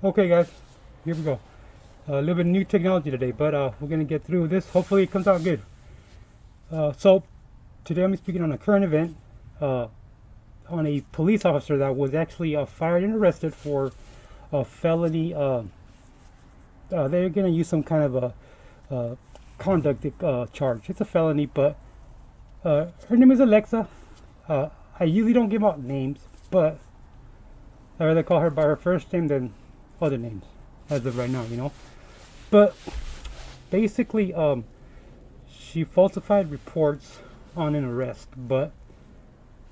Okay, guys, here we go. A little bit of new technology today, but we're gonna get through this. Hopefully, it comes out good. So today I'm speaking on a current event, uh, on a police officer that was actually fired and arrested for a felony. They're gonna use some kind of a conduct charge. It's a felony, but her name is Alexa. I usually don't give out names, but I rather call her by her first name than other names as of right now. But basically, she falsified reports on an arrest, but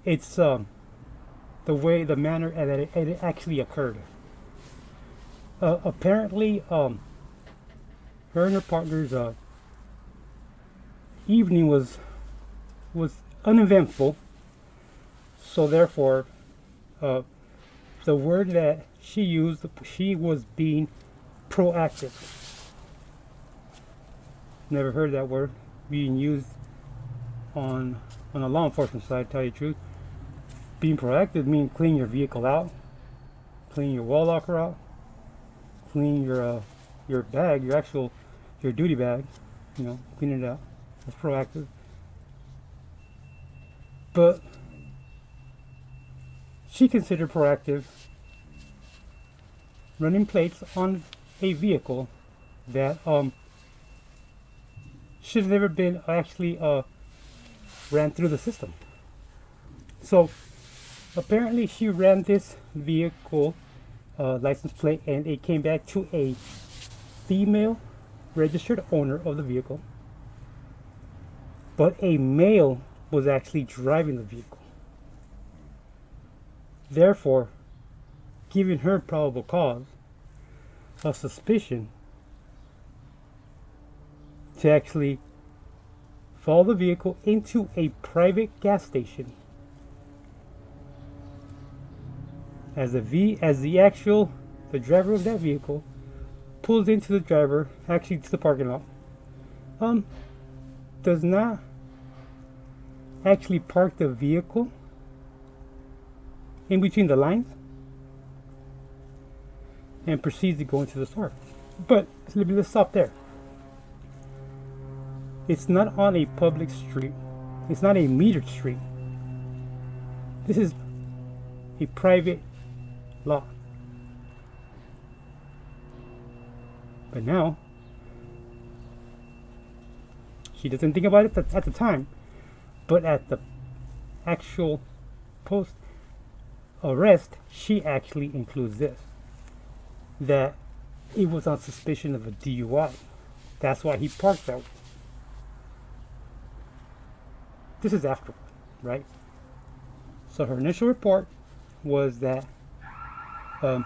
it's the manner that it actually occurred. Apparently, her and her partner's evening was uneventful, so therefore, the word that she used, she was being proactive. Never heard that word being used on a law enforcement side, tell you the truth. Being proactive means clean your vehicle out, clean your wall locker out, clean your bag, your duty bag, clean it out. That's proactive. But she considered proactive running plates on a vehicle that should have never been actually ran through the system. So apparently she ran this vehicle license plate and it came back to a female registered owner of the vehicle, but a male was actually driving the vehicle. Therefore, giving her probable cause of suspicion to actually follow the vehicle into a private gas station as the driver of that vehicle pulls into the parking lot, does not actually park the vehicle in between the lines and proceeds to go into the store. But let's stop there. It's not on a public street. It's not a metered street. This is a private lot. But now, she doesn't think about it at the time, but at the actual post arrest, she actually includes this, that it was on suspicion of a DUI. That's why he parked that way. This is afterward, right? So her initial report was that a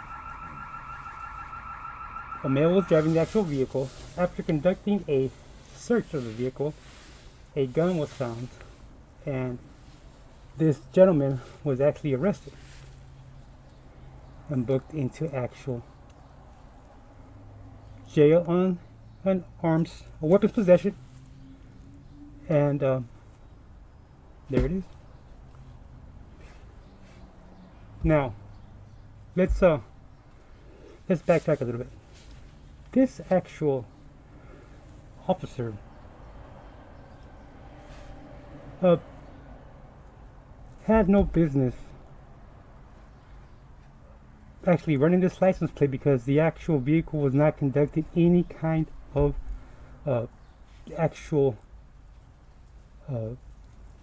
male was driving the actual vehicle. After conducting a search of the vehicle, a gun was found, and this gentleman was actually arrested and booked into actual jail on an weapons possession, and there it is. Now, let's backtrack a little bit. This actual officer had no business actually running this license plate because the actual vehicle was not conducting any kind of actual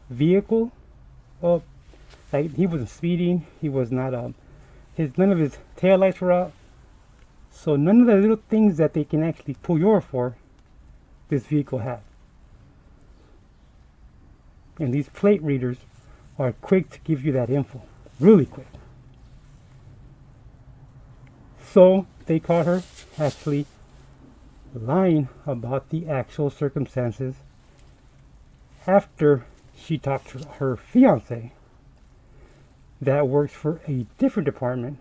vehicle. Like, he wasn't speeding. He was not. None of his tail lights were out. So none of the little things that they can actually pull you over for, this vehicle had. And these plate readers are quick to give you that info, really quick. So they caught her actually lying about the actual circumstances after she talked to her fiance that works for a different department,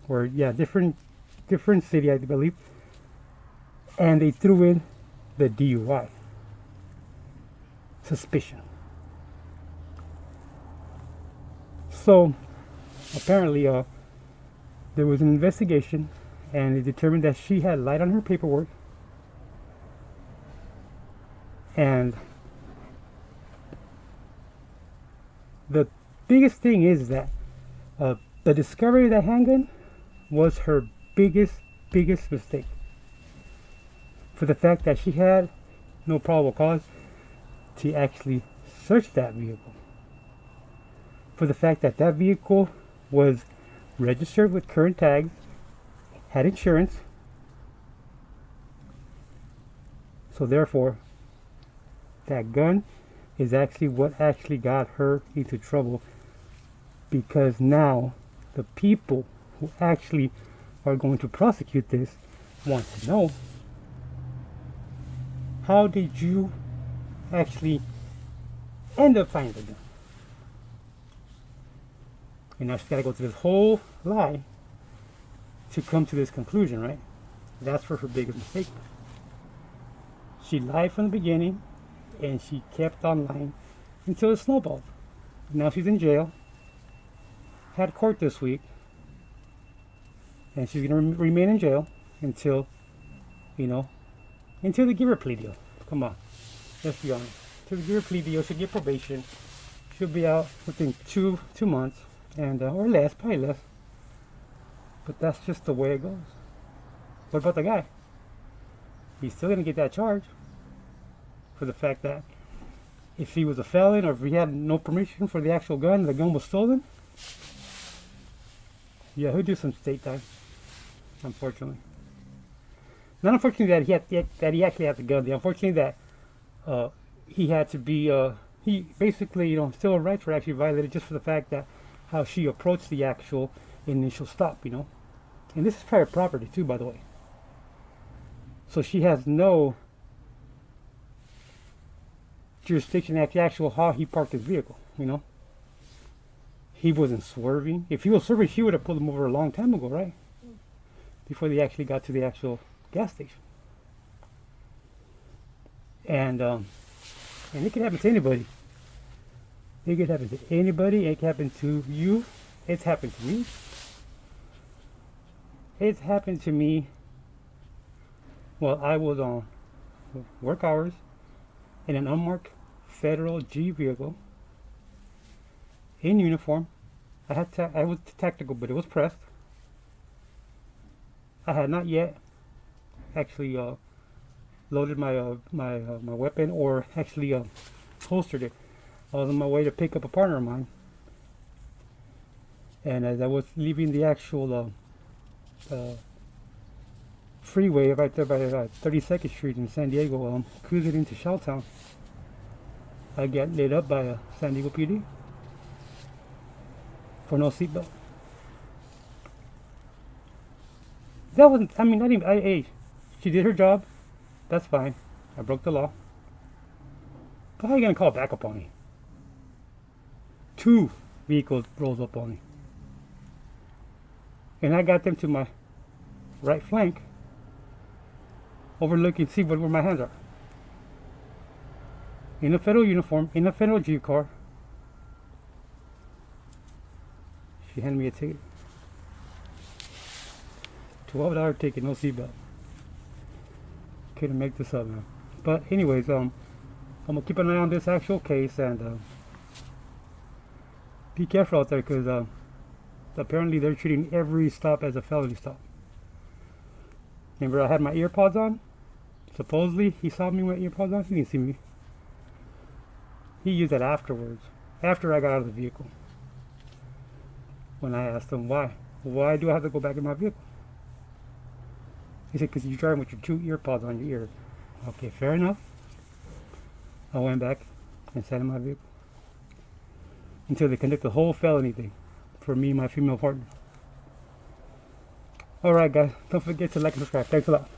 or different city, I believe, and they threw in the DUI suspicion. So apparently there was an investigation, and it determined that she had lied on her paperwork, and the biggest thing is that the discovery of that handgun was her biggest mistake, for the fact that she had no probable cause to actually search that vehicle, for the fact that that vehicle was registered with current tags, had insurance, so therefore that gun is actually what actually got her into trouble, because now the people who actually are going to prosecute this want to know, how did you actually end up finding the gun? And now she's got to go through this whole lie to come to this conclusion, right? That's where her biggest mistake was. She lied from the beginning, and she kept on lying until it snowballed. Now she's in jail, had court this week, and she's going to remain in jail until, until they give her a plea deal. Come on, let's be honest. Until they give her a plea deal, she'll get probation. She'll be out within two months, and or less, probably less. But that's just the way it goes. What about the guy? He's still going to get that charge, for the fact that if he was a felon, or if he had no permission for the actual gun, the gun was stolen, yeah, he'll do some state time, unfortunately. Not unfortunately that he actually had the gun. Unfortunately that he had to be he basically civil rights were actually violated, just for the fact that how she approached the actual initial stop, and this is private property too, by the way. So she has no jurisdiction at the actual how he parked his vehicle, He wasn't swerving. If he was swerving, she would have pulled him over a long time ago, right? Before they actually got to the actual gas station. And it can happen to anybody. It could happen to anybody. It can happen to you. It's happened to me. It's happened to me. Well, I was on work hours in an unmarked federal G vehicle, in uniform. I was tactical, but it was pressed. I had not yet actually loaded my my weapon, or actually holstered it. I was on my way to pick up a partner of mine, and as I was leaving the actual freeway right there by 32nd Street in San Diego, cruising into Shelltown, I got lit up by a San Diego PD for no seatbelt. That wasn't, not even, hey, she did her job. That's fine. I broke the law. But how are you going to call backup on me? 2 vehicles rolls up on me. And I got them to my right flank, overlooking, see where my hands are. In a federal uniform, in a federal Jeep car. She handed me a ticket. $12 ticket, no seatbelt. Couldn't make this up, man. But anyways, I'm gonna keep an eye on this actual case, and be careful out there, because apparently they're treating every stop as a felony stop. Remember, I had my earpods on. Supposedly he saw me with earpods on. He didn't see me. He used it afterwards, after I got out of the vehicle. When I asked him why do I have to go back in my vehicle? He said, because you're driving with your 2 earpods on your ears. Okay, fair enough. I went back and sat in my vehicle until they conduct the whole felony thing for me and my female partner. Alright guys, don't forget to like and subscribe. Thanks a lot.